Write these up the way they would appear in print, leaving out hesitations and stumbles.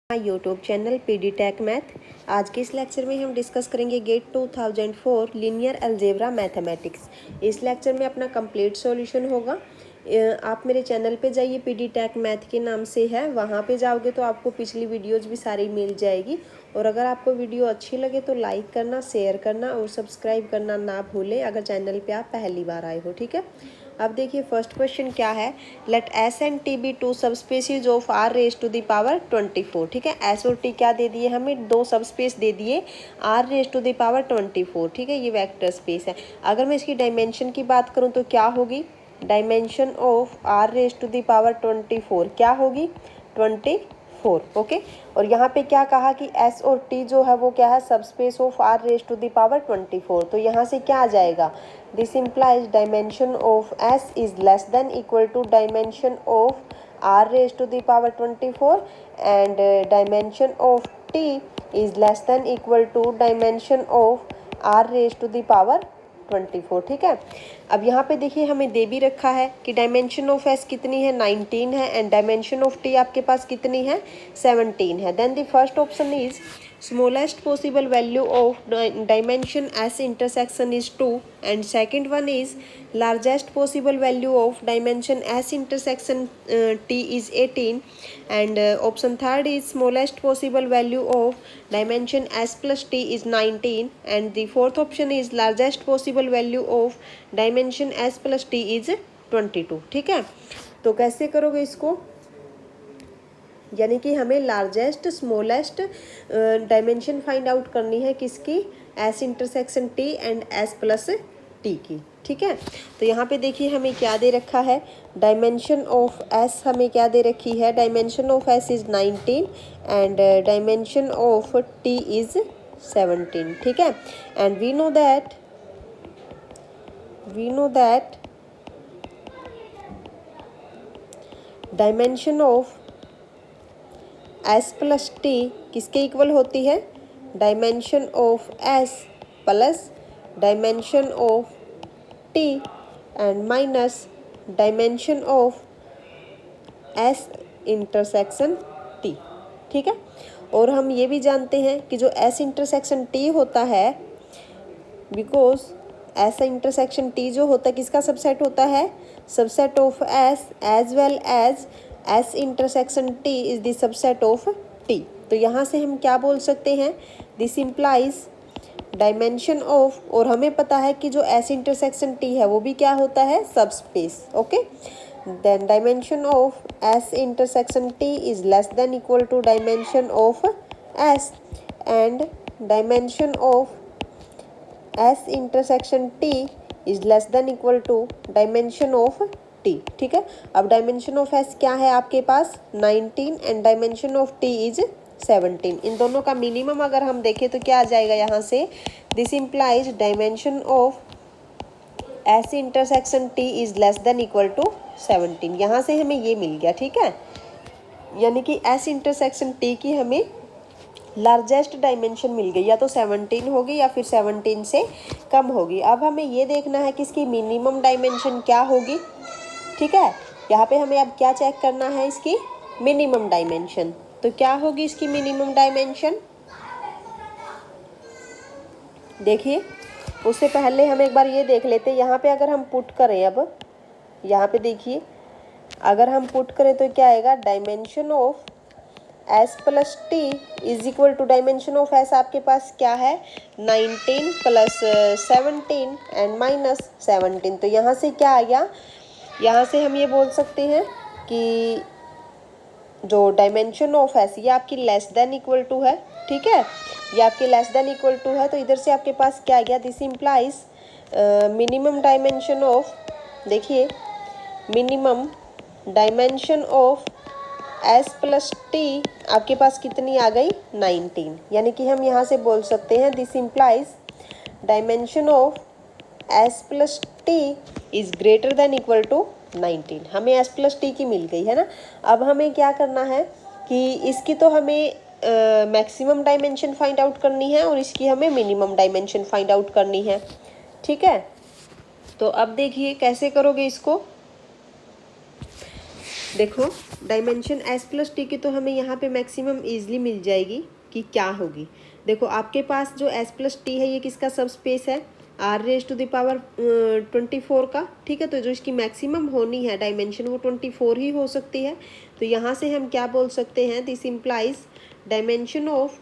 YouTube channel PD tech math. आज के इस लेक्चर में हम डिस्कस करेंगे गेट 2004 लीनियर अलजेब्रा मैथमेटिक्स। इस लेक्चर में अपना कंप्लीट सॉल्यूशन होगा। आप मेरे चैनल पे जाइए, पीडी टेक मैथ के नाम से है, वहाँ पे जाओगे तो आपको पिछली वीडियोज भी सारी मिल जाएगी। और अगर आपको वीडियो अच्छी लगे तो लाइक करना, शेयर करना और सब्सक्राइब करना ना भूलें अगर चैनल पे आप पहली बार आए हो। ठीक है, अब देखिए फर्स्ट क्वेश्चन क्या है। Let S and T be two subspaces of R raise to the power 24। ठीक है, एस और टी क्या दे दिए हमें, दो सब स्पेस दे दिए R raise to the power 24। ठीक है, ये वेक्टर स्पेस है। अगर मैं इसकी डायमेंशन की बात करूँ तो क्या होगी, dimension of R raise to the power 24 क्या होगी, 24। ओके, और यहाँ पे क्या कहा कि एस और टी जो है वो क्या है, subspace of R raise to the power 24। तो यहाँ से क्या आ जाएगा, this implies dimension of S is less than equal to dimension of R raise to the power 24 and dimension of T is less than equal to dimension of R raise to the power 24। ठीक है, अब यहाँ पे देखिए हमें दे भी रखा है कि डायमेंशन ऑफ एस कितनी है, 19 है, एंड डायमेंशन ऑफ टी आपके पास कितनी है, 17 है। Then the first option is smallest possible value of dimension S intersection is 2 and second one is largest possible value of dimension S intersection T is 18 and option third is smallest possible value of dimension s plus t is 19 and the fourth option is largest possible value of dimension s plus t is 22। ठीक है, तो कैसे करोगे इसको, यानी कि हमें largest smallest dimension find out करनी है किसकी, S intersection T and S plus T की। ठीक है, तो यहाँ पे देखिए हमें क्या दे रखा है, डायमेंशन ऑफ एस हमें क्या दे रखी है, dimension of S is 19 and dimension of T is 17। ठीक है, and we know that dimension of S plus T किसके इक्वल होती है, dimension of S plus dimension of T and minus dimension of S intersection T. ठीक है, और हम ये भी जानते हैं कि जो एस इंटरसेक्शन टी होता है, बिकॉज एस इंटरसेक्शन टी जो होता है किसका सबसेट होता है, subset of S as well as S intersection T is the subset of T. तो यहाँ से हम क्या बोल सकते हैं, दिस इम्प्लाइज डायमेंशन ऑफ, और हमें पता है कि जो एस इंटरसेक्शन टी है वो भी क्या होता है, subspace. Okay, then dimension of S intersection T is less than equal to dimension of S and dimension of S intersection T is less than equal to dimension of T. ठीक है, अब dimension of S क्या है आपके पास, 19 and dimension of T is 17। इन दोनों का मिनिमम अगर हम देखें तो क्या आ जाएगा यहाँ से, this implies dimension of S intersection T is less than equal to 17। यहाँ से हमें ये मिल गया। ठीक है, यानी कि एस इंटरसेक्शन टी की हमें लार्जेस्ट डायमेंशन मिल गई, या तो 17 होगी या फिर 17 से कम होगी। अब हमें ये देखना है कि इसकी मिनिमम डायमेंशन क्या होगी। ठीक है, यहाँ पे हमें अब क्या चेक करना है, इसकी मिनिमम डायमेंशन। तो क्या होगी इसकी मिनिमम डायमेंशन, देखिए उससे पहले हम एक बार ये देख लेते हैं। यहाँ पे अगर हम पुट करें, अब यहाँ पे देखिए अगर हम पुट करें तो क्या आएगा, dimension of S plus T is equal to dimension of S आपके पास क्या है, 19 प्लस 17 एंड माइनस 17। तो यहाँ से क्या आ गया, यहाँ से हम ये बोल सकते हैं कि जो डायमेंशन ऑफ एस ये आपकी लेस देन इक्वल टू है। ठीक है, ये आपकी लेस देन इक्वल टू है, तो इधर से आपके पास क्या आ गया, this implies minimum dimension of, देखिए minimum dimension of S plus T आपके पास कितनी आ गई, 19। यानी कि हम यहाँ से बोल सकते हैं this implies dimension of S plus T is greater than equal to 19। हमें एस प्लस टी की मिल गई है ना। अब हमें क्या करना है कि इसकी तो हमें मैक्सिमम डायमेंशन फाइंड आउट करनी है और इसकी हमें मिनिमम डायमेंशन फाइंड आउट करनी है। ठीक है, तो अब देखिए कैसे करोगे इसको, देखो डायमेंशन एस प्लस टी की तो हमें यहाँ पे मैक्सिमम ईजिली मिल जाएगी कि क्या होगी। देखो आपके पास जो एस प्लस टी है ये किसका सब स्पेस है, R raise to the power 24 का, ठीक है। तो जो इसकी मैक्सिमम होनी है डायमेंशन वो 24 ही हो सकती है। तो यहाँ से हम क्या बोल सकते हैं, this implies dimension of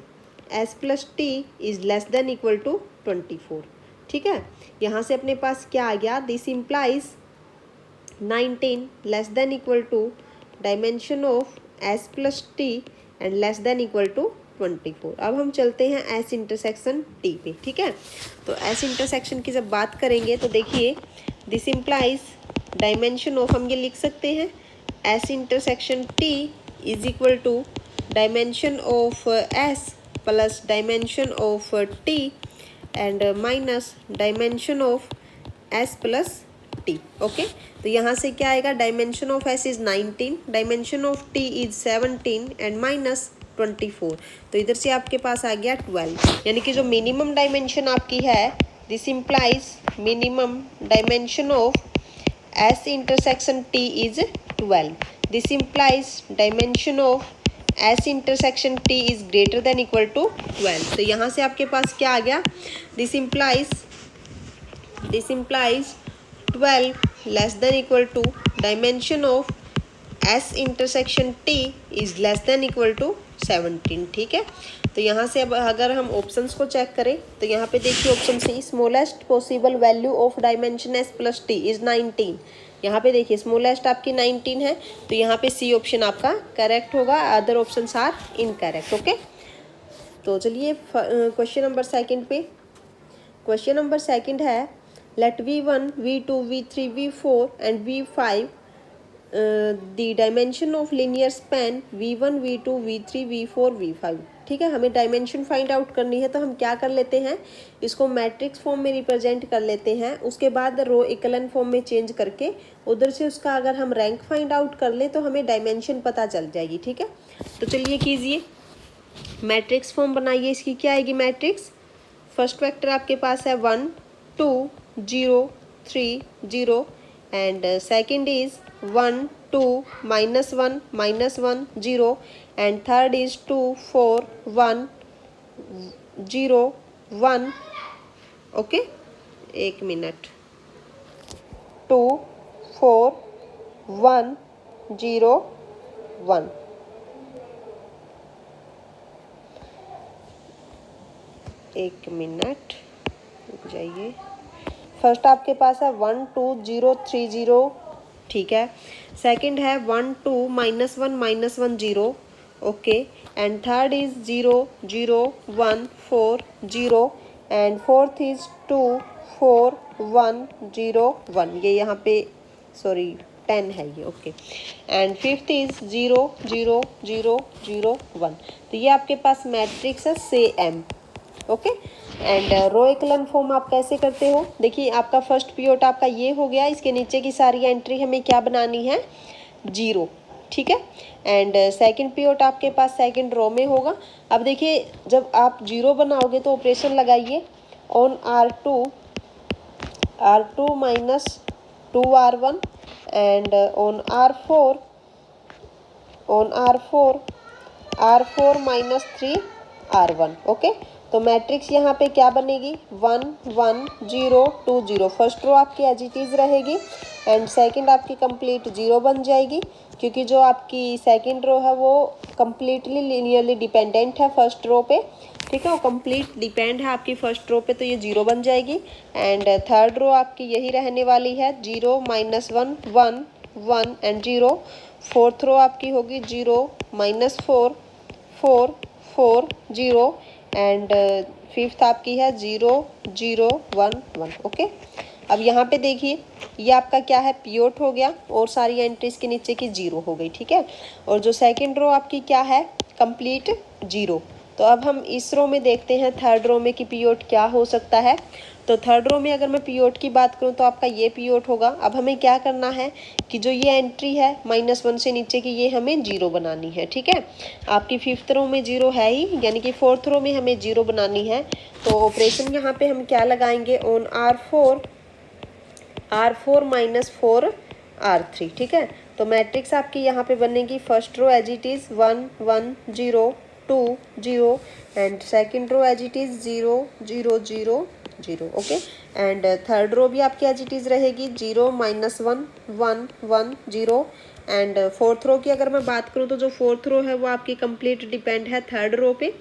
S plus T is less than equal to 24, ठीक है। यहाँ से अपने पास क्या आ गया, this implies 19 less than equal to dimension of S plus T and less than equal to 24। अब हम चलते हैं एस इंटरसेक्शन टी पे, ठीक है। तो एस इंटरसेक्शन की जब बात करेंगे तो देखिए दिस इम्प्लाइज डायमेंशन ऑफ, हम ये लिख सकते हैं S intersection T is equal to dimension of S plus dimension of T and minus dimension of S plus T, okay. तो यहाँ से क्या आएगा, dimension of S is 19, dimension of T is 17 and minus 24। तो इधर से आपके पास आ गया 12, यानी कि जो मिनिमम डायमेंशन आपकी है, this implies minimum dimension of S intersection T is 12। This implies dimension of S intersection T is greater than equal to 12। तो यहाँ से आपके पास क्या आ गया, this implies 12 less than equal to dimension of S intersection T is less than equal to 17, ठीक है। तो यहाँ से अब अगर हम ऑप्शंस को चेक करें तो यहाँ पे देखिए option C, smallest possible value of dimension S plus T is 19। यहाँ पे देखिए स्मॉलेस्ट आपकी 19 है, तो यहाँ पे सी ऑप्शन आपका करेक्ट होगा, other options are incorrect, okay. तो चलिए क्वेश्चन नंबर सेकंड पे। क्वेश्चन नंबर सेकंड है, let v1 v2 v3 v4 and v5 the dimension of linear span v1 v2 v3 v4 v5, ठीक है। हमें dimension find out करनी है, तो हम क्या कर लेते हैं, इसको मैट्रिक्स फॉर्म में रिप्रेजेंट कर लेते हैं, उसके बाद रो इक्वलन फॉर्म में चेंज करके उधर से उसका अगर हम रैंक फाइंड आउट कर ले तो हमें डायमेंशन पता चल जाएगी, ठीक है। तो चलिए कीजिए, मैट्रिक्स फॉर्म बनाइए। इसकी क्या आएगी मैट्रिक्स, फर्स्ट वेक्टर आपके पास है 1 2 0 3 0 and second is 1 2 -1 -1 0 and third is 2 4 1 0 1, okay. एक मिनट, 2 4 1 0 1, एक मिनट रुक जाइए। फर्स्ट आपके पास है 1 2 0 3 0, ठीक है। सेकंड है 1 2 -1 -1 0, okay. And third is 0 0 1 4 0 and fourth is 2 4 1 0 1, ये यहाँ पे सॉरी 10 है ये, ओके। And fifth is 0 0 0 0 1। तो ये आपके पास मैट्रिक्स है same, okay. And row echelon form आप कैसे करते हो, देखिए आपका फर्स्ट पिवट आपका ये हो गया, इसके नीचे की सारी एंट्री हमें क्या बनानी है, 0, ठीक है। एंड सेकंड पिवट आपके पास सेकंड रो में होगा। अब देखिए जब आप 0 बनाओगे तो ऑपरेशन लगाइए on R2 minus 2R1 and on R4 R4 minus 3R1, okay. तो मैट्रिक्स यहाँ पे क्या बनेगी, 1 1 0 2 0। फर्स्ट रो आपकी एज इट इज रहेगी एंड सेकंड आपकी कंप्लीट 0 बन जाएगी, क्योंकि जो आपकी सेकंड रो है वो कंप्लीटली लीनियरली डिपेंडेंट है फर्स्ट रो पे, ठीक है। वो कंप्लीट डिपेंड है आपकी फर्स्ट रो पे, तो ये 0 बन जाएगी। एंड थर्ड रो आपकी यही रहने वाली है, 0 -1 1 1 एंड 0। फोर्थ रो आपकी होगी 0 -4 4 4 0 एंड फिफ्थ आपकी है 0 0 1 1, ओके। अब यहाँ पे देखिए ये आपका क्या है, पिवट हो गया और सारी एंट्रीज के नीचे की 0 हो गई, ठीक है। और जो सेकंड रो आपकी क्या है, कंप्लीट 0। तो अब हम इस रो में देखते हैं थर्ड रो में कि पिवट क्या हो सकता है। तो थर्ड रो में अगर मैं पिवट की बात करूँ तो आपका ये पिवट होगा। अब हमें क्या करना है कि जो ये एंट्री है -1 से नीचे की, ये हमें 0 बनानी है, ठीक है। आपकी फिफ्थ रो में 0 है ही, यानी कि फोर्थ रो में हमें 0 बनानी है। तो ऑपरेशन यहाँ पे हम क्या लगाएंगे, ऑन R4 -4 R3, ठीक है। तो मैट्रिक्स आपकी यहाँ पे बनेगी first row as it is 1 1 0 2 0 and second row as it is 0 0 0 0 okay. And third row भी आपकी एज इट इज़ रहेगी 0 -1 1 1 0। एंड फोर्थ रो की अगर मैं बात करूँ तो जो फोर्थ रो है वो आपकी कंप्लीट डिपेंड है थर्ड रो पे,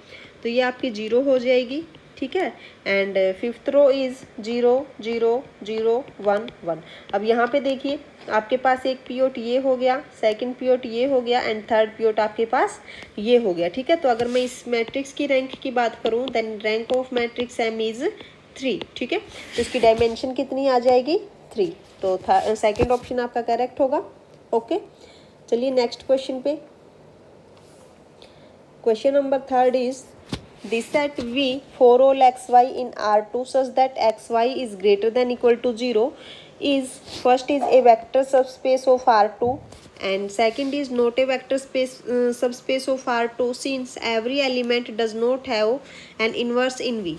तो ये आपकी 0 हो जाएगी, ठीक है। And fifth row is 0 0 0 1 1। अब यहाँ पे देखिए आपके पास एक पीओट ये हो गया, सेकंड पीओट ये हो गया एंड थर्ड पीओट आपके पास ये हो गया, ठीक है। तो अगर मैं इस मैट्रिक्स की रैंक की बात करूँ then rank of matrix M is 3, ठीक है। तो इसकी डायमेंशन कितनी आ जाएगी 3, तो सेकेंड ऑप्शन आपका करेक्ट होगा, ओके। चलिए नेक्स्ट क्वेश्चन पे। Question number third is the set V for all xy in R2 such that xy is greater than equal to 0 is first is a vector subspace of R2 and second is not a vector space subspace of R2 since every element does not have an inverse in V,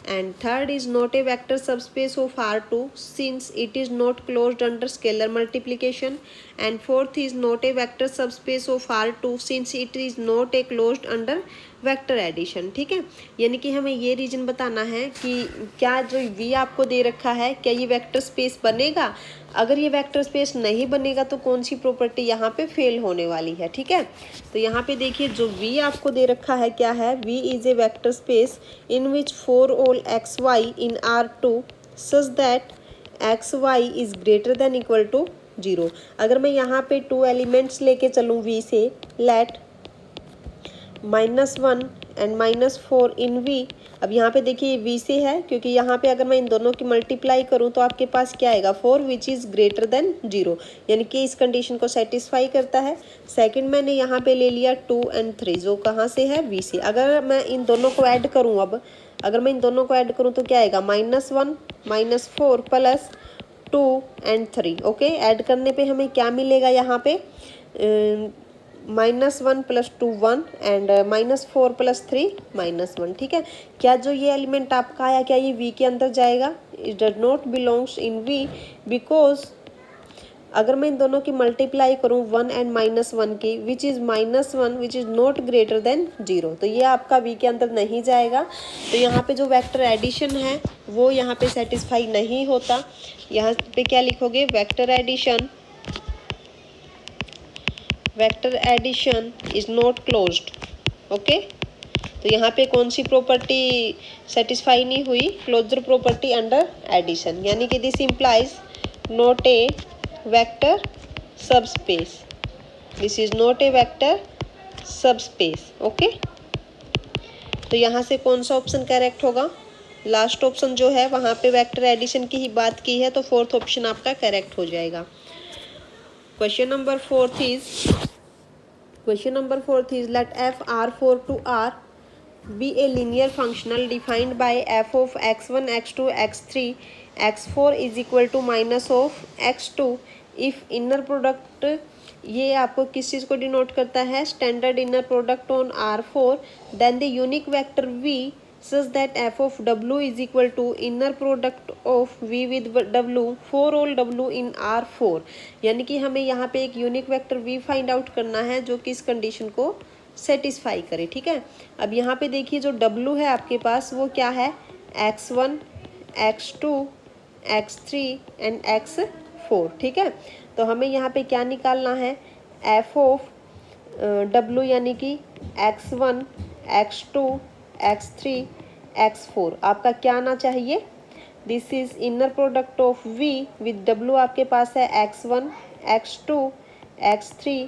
and third is not a vector subspace of R2 since it is not closed under scalar multiplication, and fourth is not a vector subspace of R2 since it is not a closed under vector addition, ठीक है। यानी कि हमें ये reason बताना है कि क्या जो V आपको दे रखा है क्या ये वेक्टर स्पेस बनेगा, अगर ये वेक्टर स्पेस नहीं बनेगा तो कौन सी प्रॉपर्टी यहाँ पे फेल होने वाली है, ठीक है। तो यहाँ पे देखिए जो V आपको दे रखा है क्या है, V is a vector space in which for all x y in R2 such that x y is greater than equal to 0। अगर मैं यहाँ पे 2 एलिमेंट्स लेके चलूँ V से, लेट -1 एंड -4 इन V। अब यहाँ पे देखिए V से है क्योंकि यहाँ पे अगर मैं इन दोनों की मल्टीप्लाई करूँ तो आपके पास क्या आएगा 4 विच इज़ ग्रेटर देन 0, यानी कि इस कंडीशन को सेटिस्फाई करता है। सेकंड मैंने यहाँ पे ले लिया 2 एंड 3 जो कहाँ से है V से। अगर मैं इन दोनों को ऐड करूँ, अब अगर मैं इन दोनों को ऐड करूँ तो क्या आएगा -1 -4 प्लस 2 एंड 3, ओके। ऐड करने पे हमें क्या मिलेगा यहाँ पे -1 + 2 1 एंड -4 + 3 -1, ठीक है। क्या जो ये एलिमेंट आपका आया क्या ये V के अंदर जाएगा, it does not belongs in V because अगर मैं इन दोनों की मल्टीप्लाई करूँ 1 एंड -1 की which is -1 which is not greater than 0, तो ये आपका V के अंदर नहीं जाएगा। तो यहाँ पे जो वेक्टर एडिशन है वो यहाँ पे सेटिस्फाई नहीं होता। यहाँ पे क्या लिखोगे, vector addition is not closed, okay. तो यहाँ पे कौन सी प्रॉपर्टी सेटिस्फाई नहीं हुई, क्लोजर प्रॉपर्टी अंडर एडिशन, यानी कि this implies not a vector subspace, this is not a vector subspace, okay. तो यहाँ से कौन सा ऑप्शन करेक्ट होगा, लास्ट ऑप्शन जो है वहाँ पे वेक्टर एडिशन की ही बात की है, तो फोर्थ ऑप्शन आपका करेक्ट हो जाएगा। Question number fourth is let f R4 to R be a linear functional defined by f of x1 x2 x3 x4 is equal to minus of x2 if inner product, ये आपको किस चीज़ को denote करता है, standard inner product on R4 then the unique vector V such that f of w is equal to inner product of v with w for all w in R4, यानी कि हमें यहाँ पे एक unique vector v find out करना है जो कि इस कंडीशन को सेटिस्फाई करे, ठीक है। अब यहाँ पे देखिए जो w है आपके पास वो क्या है, x1 x2 x3 and x4, ठीक है। तो हमें यहाँ पे क्या निकालना है, f ऑफ w यानी कि x1 x2 x3 x4 आपका क्या आना चाहिए, this is inner product of v with w आपके पास है x1 x2 x3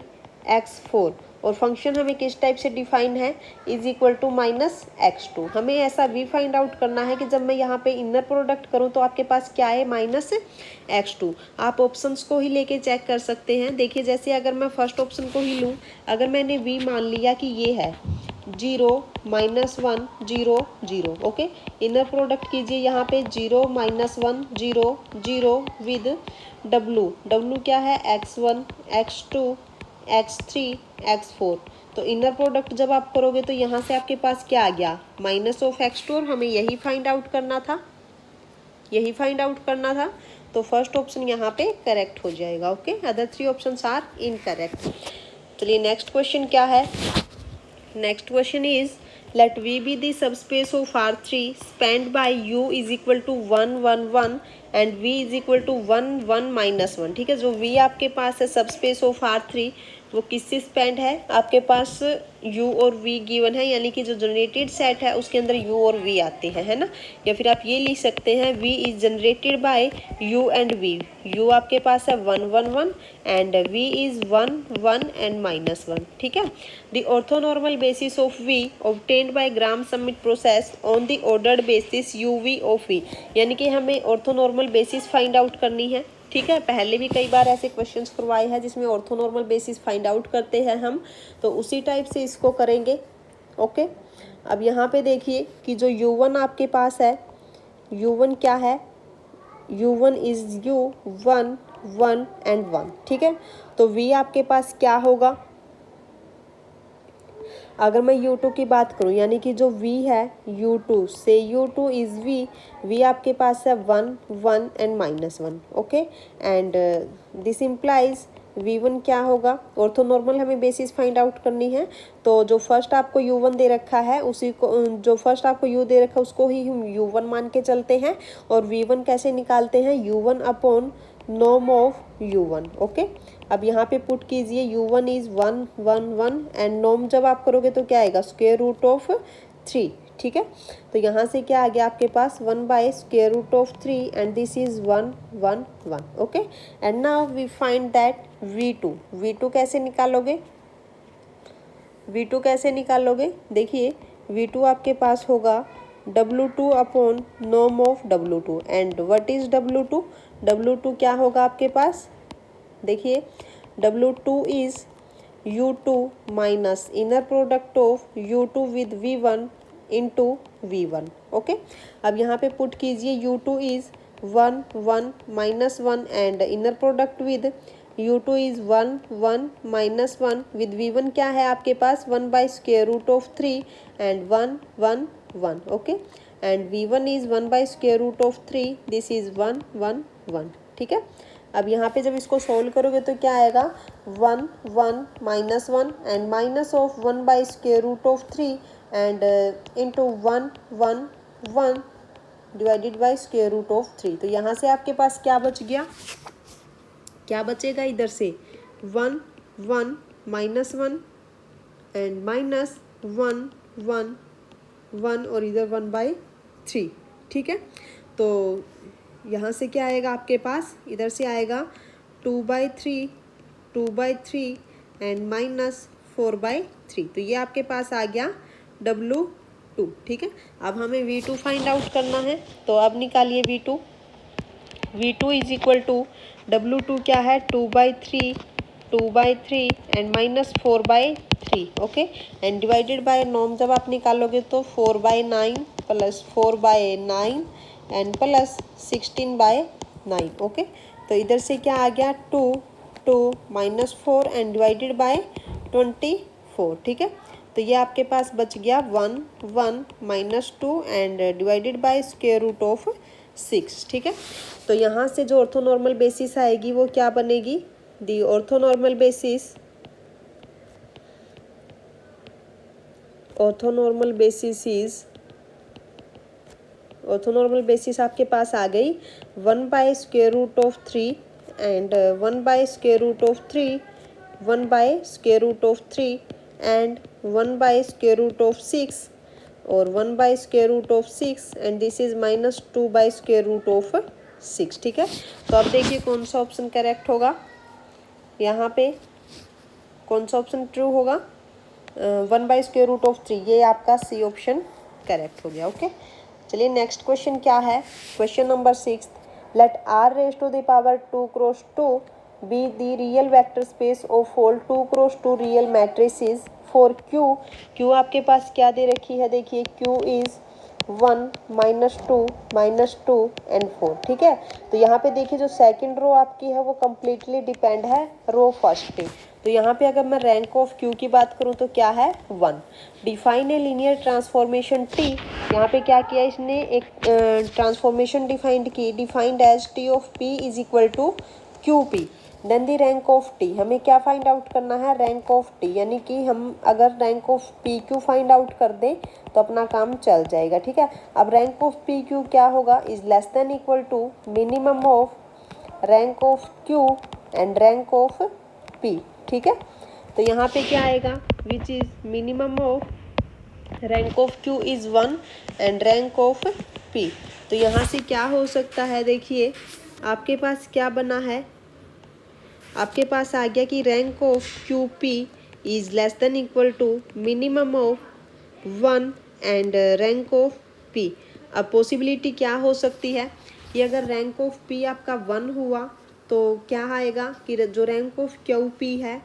x4 और फंक्शन हमें किस टाइप से डिफाइन है, इज इक्वल टू -x2। हमें ऐसा v फाइंड आउट करना है कि जब मैं यहाँ पे इनर प्रोडक्ट करूँ तो आपके पास क्या है -x2। आप ऑप्शंस को ही लेके चेक कर सकते हैं। देखिए जैसे अगर मैं फर्स्ट ऑप्शन को ही लूँ, अगर मैंने v मान लिया कि ये है 0 -1 0 0, ओके। इनर प्रोडक्ट कीजिए यहाँ पे 0 -1 0 0 विद w क्या है x1 x2 x3 x4। तो इनर प्रोडक्ट जब आप करोगे तो यहाँ से आपके पास क्या आ गया, -x2 और हमें यही फाइंड आउट करना था, तो फर्स्ट ऑप्शन यहाँ पे करेक्ट हो जाएगा। Okay, other 3 options are incorrect. चलिए नेक्स्ट क्वेश्चन क्या है। Next question is let V be the subspace of R3 spanned by U is equal to 1 1 1 and V is equal to 1 1 minus 1। ठीक है, जो V आपके पास है सबस्पेस ऑफ R3 वो किससे स्पेंड है, आपके पास U और V गिवन है, यानी कि जो जनरेटेड सेट है उसके अंदर U और V आते हैं, है ना। या फिर आप ये लिख सकते हैं V is generated by U and V। U आपके पास है 1 1 1 and V is 1 1 and minus 1। ठीक है, the orthonormal basis of V obtained by gram summit process on the ordered basis UV of V, यानी कि हमें ऑर्थोनॉर्मल बेसिस फाइंड आउट करनी है। ठीक है, पहले भी कई बार ऐसे क्वेश्चंस करवाए हैं जिसमें ऑर्थोनॉर्मल बेसिस फाइंड आउट करते हैं हम, तो उसी टाइप से इसको करेंगे। ओके, अब यहाँ पे देखिए कि जो U1 आपके पास है, U1 क्या है, U1 इज U1 1 एंड 1। ठीक है, तो V आपके पास क्या होगा, अगर मैं U2 की बात करूं, यानी कि जो V है U2 से U2 इज V आपके पास है 1 1 and minus 1। Okay, and this implies V1 क्या होगा, ऑर्थोनॉर्मल हमें बेसिस फाइंड आउट करनी है, तो जो फर्स्ट आपको U1 दे रखा है उसी को, जो फर्स्ट आपको U दे रखा है उसको ही हम U1 मान के चलते हैं, और V1 कैसे निकालते हैं, U1 upon norm of U1। Okay, अब यहाँ पे पुट कीजिए U1 इज 1 1 1 एंड नॉर्म जब आप करोगे तो क्या आएगा, स्क्वायर रूट ऑफ 3। ठीक है, तो यहाँ से क्या आ गया आपके पास 1 by square root of 3 and this is 1 1 1। Okay, and now we find that V2 कैसे निकालोगे, V2 कैसे निकालोगे, देखिए V2 आपके पास होगा W2 upon norm of W2 and what is W2 क्या होगा आपके पास, देखिए W2 is U2 minus inner product of U2 with V1 into V1। Okay, अब यहाँ पे पुट कीजिए U2 is 1 1 minus 1 and inner product with U2 is 1 1 minus 1 with V1 क्या है आपके पास 1 by square root of 3 and 1 1 1। Okay, and V1 is 1 by square root of 3, this is 1 1 1। ठीक है, अब यहाँ पे जब इसको सोल्व करोगे तो क्या आएगा 1 1 minus 1 and minus of 1 by square root of 3 and into 1 1 1 divided by square root of 3। तो यहाँ से आपके पास क्या बच गया, क्या बचेगा इधर से 1 1 माइनस 1 एंड माइनस 1 1 1 और इधर 1 बाई 3। ठीक है, तो यहाँ से क्या आएगा आपके पास, इधर से आएगा 2 बाई 3 एंड माइनस 4 बाई 3। तो ये आपके पास आ गया W2। ठीक है, अब हमें V2 फाइंड आउट करना है, तो अब निकालिए V2 is equal to W2 क्या है 2 by 3 and minus 4 by 3। Okay, and divided by norm जब आप निकालोगे तो 4 by 9 plus 4 by 9 and plus 16 by 9। Okay, तो इधर से क्या आ गया 2 माइनस 4 एंड डिवाइडेड बाय 24। ठीक है, तो ये आपके पास बच गया 1 1 minus 2 and divided by square root of 6। ठीक है, तो यहाँ से जो ऑर्थोनॉर्मल बेसिस आएगी वो क्या बनेगी, दी ऑर्थोनॉर्मल बेसिस आपके पास आ गई 1 by square root of 3 and 1 by square root of 3 1 by square root of 3 and 1 by square root of 6 और 1 by square root of 6 and this is minus 2 by square root of 6। ठीक है, तो अब देखिए कौन सा ऑप्शन करेक्ट होगा, यहाँ पे कौन सा ऑप्शन ट्रू होगा, 1 बाई स्क्वायर रूट ऑफ 3, ये आपका सी ऑप्शन करेक्ट हो गया। ओके, चलिए नेक्स्ट क्वेश्चन क्या है, question number 6, let R raise to the power 2 cross 2 be the real vector space of all 2 cross 2 real matrices for Q आपके पास क्या दे रखी है, देखिए Q इज 1 -2 एंड 4। ठीक है, तो यहाँ पे देखिए जो सेकंड रो आपकी है वो कम्प्लीटली डिपेंड है रो फर्स्ट पे, तो यहाँ पे अगर मैं रैंक ऑफ क्यू की बात करूँ तो क्या है 1। Define a linear transformation T, यहाँ पे क्या किया इसने, एक ट्रांसफॉर्मेशन डिफाइंड की, defined as T of P is equal to Q P. Then the rank of T, हमें क्या फाइंड आउट करना है, रैंक ऑफ टी, यानी कि हम अगर rank of P Q find out कर दें तो अपना काम चल जाएगा, ठीक है। अब रैंक ऑफ पी क्यू क्या होगा, is less than equal to minimum of rank of Q and rank of P, ठीक है। तो यहाँ पे क्या आएगा, which is minimum of rank of Q is 1 and rank of P. तो यहाँ से क्या हो सकता है, देखिए आपके पास क्या बना है, आपके पास आ गया कि rank of Q P is less than equal to minimum of 1 and rank of P. अब पॉसिबिलिटी क्या हो सकती है कि अगर रैंक ऑफ पी आपका 1 हुआ तो क्या आएगा कि जो रैंक ऑफ क्यू पी है,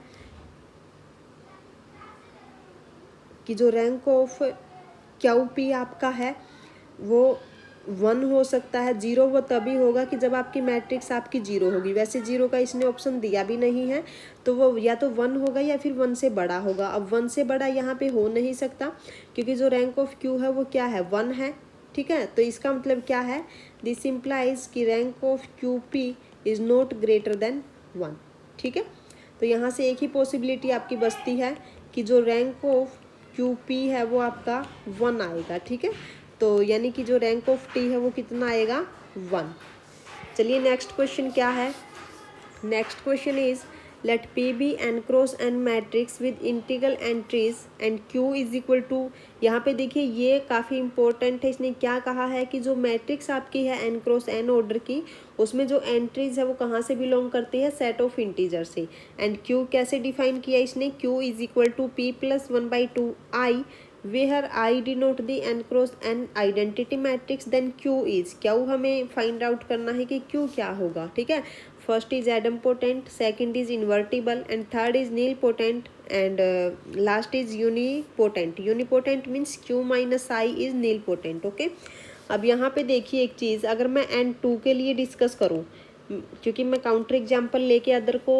कि जो रैंक ऑफ क्यू पी आपका है वो 1 हो सकता है। 0 वो तभी होगा कि जब आपकी मैट्रिक्स आपकी 0 होगी। वैसे 0 का इसने ऑप्शन दिया भी नहीं है, तो वो या तो 1 होगा या फिर 1 से बड़ा होगा। अब 1 से बड़ा यहाँ पे हो नहीं सकता क्योंकि जो रैंक ऑफ क्यू है वो क्या है, 1 है, ठीक है। तो इसका मतलब क्या है, दिस इम्प्लाइज कि rank of Q P is not greater than 1, ठीक है। तो यहाँ से एक ही पॉसिबिलिटी आपकी बचती है कि जो रैंक ऑफ क्यू पी है वो आपका 1 आएगा, ठीक है। तो यानी कि जो रैंक ऑफ टी है वो कितना आएगा, 1। चलिए नेक्स्ट क्वेश्चन क्या है, next question is let P be N cross N matrix with integral entries and Q is equal to. यहाँ पे देखिए ये काफ़ी इंपॉर्टेंट है, इसने क्या कहा है कि जो मैट्रिक्स आपकी है एन क्रॉस एन ऑर्डर की, उसमें जो एंट्रीज है वो कहाँ से बिलोंग करती है, सेट ऑफ इंटीजर से। एंड क्यू कैसे डिफाइन किया इसने, Q is equal to P plus 1/2 I where I denote the N cross N identity matrix, then Q is, Q हमें फाइंड आउट करना है कि क्यू क्या होगा, ठीक है। First is idempotent, second is invertible and third is nilpotent and last is unipotent. Unipotent means Q minus I is nilpotent, okay. अब यहाँ पे देखिए एक चीज़, अगर मैं N2 के लिए डिस्कस करूँ, क्योंकि मैं काउंटर एग्जाम्पल लेके अदर को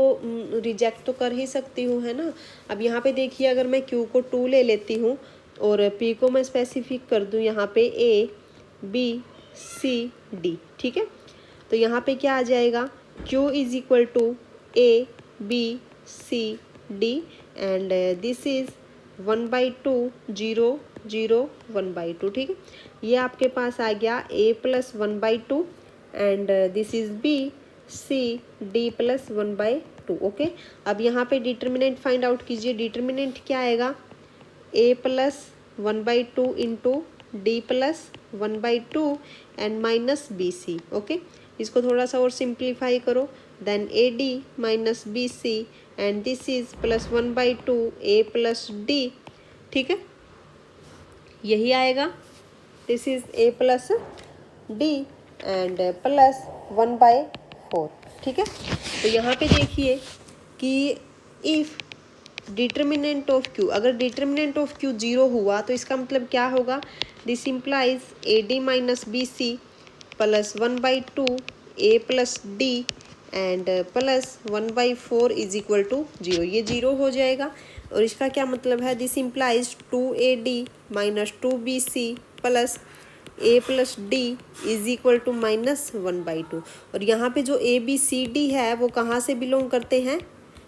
रिजेक्ट तो कर ही सकती हूँ, है ना। अब यहाँ पे देखिए अगर मैं Q को 2 ले लेती हूँ और P को मैं स्पेसिफिक कर दूँ यहाँ पे A B C D, ठीक है। तो यहाँ पे क्या आ जाएगा, Q is equal to A B C D and this is 1/2 0 0 1/2, ठीक है। ये आपके पास आ गया A plus 1/2 and this is B C D plus 1/2, okay. अब यहाँ पे डिटर्मिनेंट फाइंड आउट कीजिए, डिटर्मिनेंट क्या आएगा, A plus 1/2 into D plus 1/2 and minus B C, okay. इसको थोड़ा सा और सिंप्लीफाई करो, then A D minus B C and this is plus 1/2 A plus D, ठीक है, यही आएगा। This is A plus D and plus 1/4, ठीक है। तो यहाँ पे देखिए कि इफ़ डिटर्मिनेंट ऑफ क्यू, अगर डिटर्मिनेंट ऑफ क्यू 0 हुआ तो इसका मतलब क्या होगा, this implies A D minus B C plus 1/2 A plus D and plus 1/4 is equal to 0। ये 0 हो जाएगा और इसका क्या मतलब है, this implies 2AD minus 2BC plus A plus D is equal to minus 1/2। और यहाँ पे जो ABCD है वो कहाँ से बिलोंग करते हैं,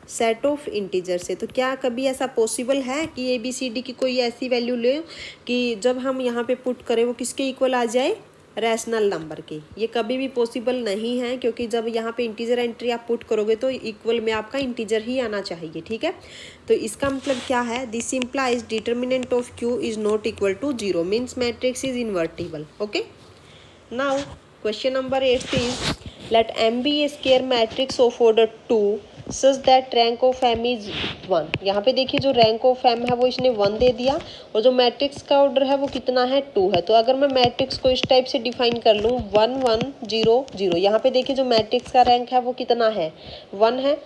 सेट ऑफ इंटीजर से। तो क्या कभी ऐसा पॉसिबल है कि ABCD की कोई ऐसी वैल्यू ले कि जब हम यहाँ पे पुट करें वो किसके इक्वल आ जाए, रैशनल नंबर के। ये कभी भी पॉसिबल नहीं है क्योंकि जब यहाँ पे इंटीजर एंट्री आप पुट करोगे तो इक्वल में आपका इंटीजर ही आना चाहिए, ठीक है। तो इसका मतलब क्या है, this implies determinant of Q is not equal to 0 means matrix is invertible, okay. Now question number 8 is let M be a square matrix of order 2 such that rank of M is 1। यहाँ पे देखिए जो rank of M है वो इसने 1 दे दिया और जो मैट्रिक्स का ऑर्डर है वो कितना है, 2 है। तो अगर मैं मैट्रिक्स को इस टाइप से डिफाइन कर लूँ 1 1 0 0, यहाँ पे देखिए जो मैट्रिक्स का रैंक है वो कितना है, 1 है।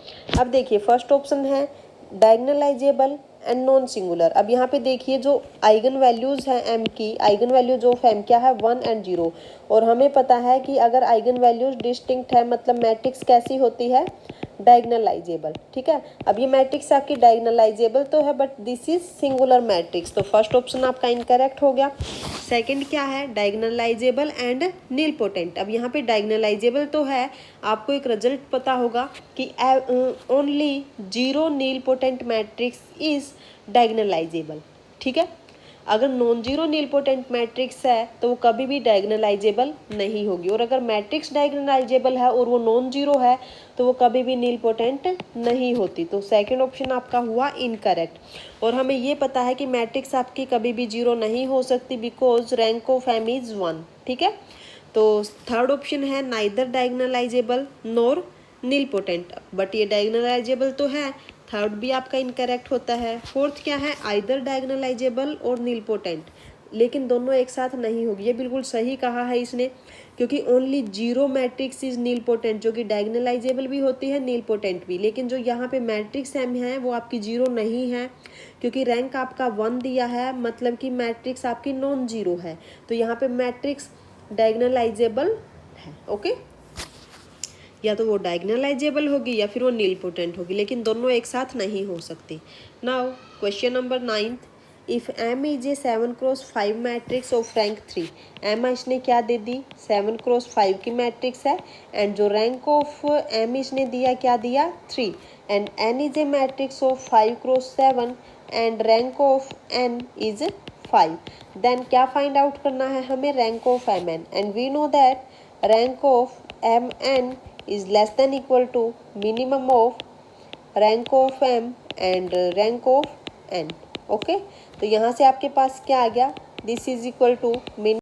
अब देखिए फर्स्ट ऑप्शन है डायगोनलाइजेबल एंड नॉन सिंगुलर। अब यहाँ पे देखिए जो आइगन वैल्यूज़ हैं एम की, आइगन वैल्यूज ऑफ एम क्या है, 1 एंड 0। और हमें पता है कि अगर आइगन वैल्यूज डिस्टिंक्ट है मतलब मैट्रिक्स कैसी होती है, डायगनलाइजेबल, ठीक है। अब ये मैट्रिक्स आपकी डायगनलाइजेबल तो है but this is singular matrix, तो फर्स्ट ऑप्शन आपका इनकरेक्ट हो गया। सेकंड क्या है, डायगनलाइजेबल एंड नीलपोटेंट। अब यहाँ पे डायगनलाइजेबल तो है, आपको एक रिजल्ट पता होगा कि only zero nilpotent matrix is diagonalizable, ठीक है। अगर नॉन जीरो नीलपोटेंट मैट्रिक्स है तो वो कभी भी डायगनलाइजेबल नहीं होगी, और अगर मैट्रिक्स डायगनलाइजेबल है और वो नॉन जीरो है तो वो कभी भी नीलपोटेंट नहीं होती। तो सेकंड ऑप्शन आपका हुआ इनकरेक्ट। और हमें ये पता है कि मैट्रिक्स आपकी कभी भी जीरो नहीं हो सकती because rank of M is 1, ठीक है। तो थर्ड ऑप्शन है neither diagonalisable nor nilpotent, but ये डायगनलाइजेबल तो है, थर्ड भी आपका इनकरेक्ट होता है। फोर्थ क्या है, आइदर डायगनलाइजेबल और नीलपोटेंट, लेकिन दोनों एक साथ नहीं होगी, ये बिल्कुल सही कहा है इसने, क्योंकि only zero matrix is nilpotent, जो कि डायगनलाइजेबल भी होती है नीलपोटेंट भी, लेकिन जो यहाँ पे मैट्रिक्स एम है वो आपकी जीरो नहीं है, क्योंकि रैंक आपका 1 दिया है, मतलब कि मैट्रिक्स आपकी नॉन जीरो है, तो यहाँ पे मैट्रिक्स डायगनलाइजेबल है। ओके, या तो वो डायगनलाइजेबल होगी या फिर वो नीलपोटेंट होगी, लेकिन दोनों एक साथ नहीं हो सकती। Now question number 9, if M is a 7x5 matrix of rank 3, M इसने क्या दे दी, 7x5 की मैट्रिक्स है, एंड जो रैंक ऑफ एम इसने दिया क्या दिया, 3, and N is a matrix of 5x7 and rank of N is 5, then क्या फाइंड आउट करना है हमें, rank of M N, and we know that rank of M N is less than equal to minimum of rank of m and rank of n। Okay, तो यहाँ से आपके पास क्या आ गया, दिस इज इक्वल टू